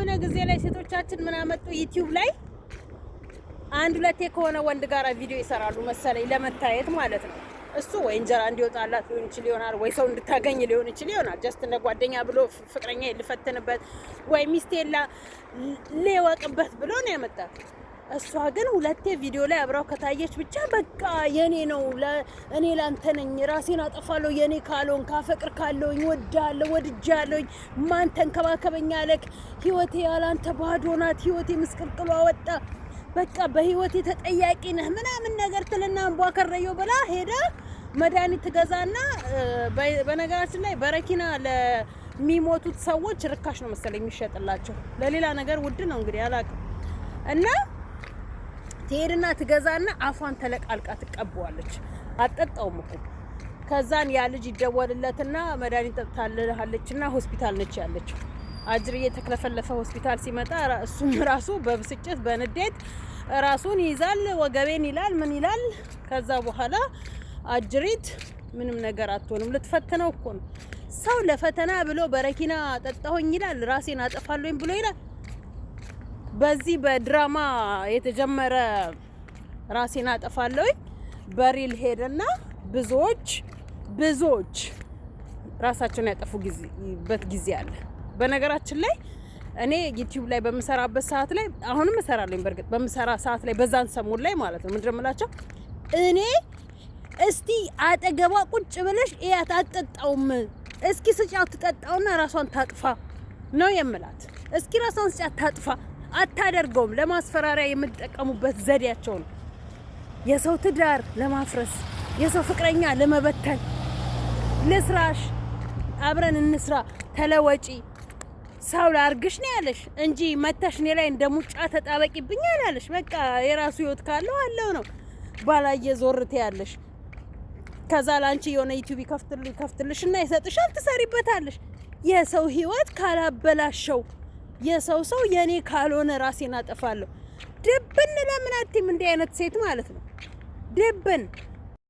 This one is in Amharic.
የሆነ ጊዜ ላይ ሴቶቻችን ምን አመጡ ዩቲዩብ ላይ አንድ ሁለቴ ከሆነ ወንድ ጋር ቪዲዮ ይሰራሉ መሰለኝ ለመታየት ማለት ነው። እሱ ወይ እንጀራ እንዲወጣላት ሊሆን ይችላል ይሆናል፣ ወይ ሰው እንድታገኝ ሊሆን ይችላል ጀስት እንደ ጓደኛ ብሎ ፍቅረኛ ልፈትንበት ወይ ሚስቴላ ሌወቅበት ብሎ ነው ያመጣት። እሷ ግን ሁለቴ ቪዲዮ ላይ አብራው ከታየች ብቻ በቃ የኔ ነው እኔ ላንተ ነኝ ራሴን አጠፋለሁ የኔ ካልሆን ካፈቅር ካለውኝ ወዳለሁ ወድጃለሁኝ ማን ተንከባከበኛ አለክ ህይወቴ ያላንተ ባዶ ናት ህይወቴ ምስቅልቅሏ ወጣ በቃ በህይወቴ ተጠያቂ ነህ ምናምን ነገር ትልና አንቧከረየው ብላ ሄዳ መድኃኒት ትገዛና በነገራችን ላይ በረኪና ለሚሞቱት ሰዎች ርካሽ ነው መሰለኝ የሚሸጥላቸው ለሌላ ነገር ውድ ነው እንግዲህ አላውቅም። እና ትሄድና ትገዛና አፏን ተለቃልቃ ትቀበዋለች። አጠጣውም እኮ ከዛን ያ ልጅ ይደወልለትና መድኃኒት ጠጥታለችና ሆስፒታል ነች ያለችው። አጅር እየተከለፈለፈ ሆስፒታል ሲመጣ እሱም ራሱ በብስጭት በንዴት ራሱን ይዛል ወገቤን ይላል ምን ይላል። ከዛ በኋላ አጅሪት ምንም ነገር አትሆንም ልትፈተነው እኮ ነው። ሰው ለፈተና ብሎ በረኪና ጠጣሁኝ ይላል ራሴን አጠፋለሁኝ ብሎ ይላል። በዚህ በድራማ የተጀመረ ራሴን አጠፋለሁኝ በሪል ሄደና ብዙዎች ራሳቸውን ያጠፉበት ጊዜ አለ። በነገራችን ላይ እኔ ዩቲዩብ ላይ በመሰራበት ሰዓት ላይ አሁንም እሰራለሁ በርግጥ በመሰራ ሰዓት ላይ በዛን ሰሞን ላይ ማለት ነው ምንድነው የምላቸው እኔ እስቲ አጠገቧ ቁጭ ብለሽ እያት አትጠጣውም እስኪ ስጫት ትጠጣውና ራሷን ታጥፋ ነው የምላት። እስኪ ራሷን ስጫት ታጥፋ አታደርገውም። ለማስፈራሪያ የምትጠቀሙበት ዘዴያቸው ነው። የሰው ትዳር ለማፍረስ የሰው ፍቅረኛ ለመበተን ልስራሽ አብረን እንስራ ተለወጪ ሰው ላርግሽ ነው ያለሽ እንጂ መተሽ እኔ ላይ እንደሙጫ ተጣበቂብኝ ያለሽ። በቃ የራሱ ህይወት ካለው አለው ነው ባላየ ዞርቴ ያለሽ። ከዛ ላንቺ የሆነ ዩቲዩብ ይከፍትልሽና ይሰጥሻል ትሰሪበታለሽ። የሰው ህይወት ካላበላሸው የሰው የኔ ካልሆነ ራሴን አጠፋለሁ። ድብን ለምን አትይም እንዲህ አይነት ሴት ማለት ነው ድብን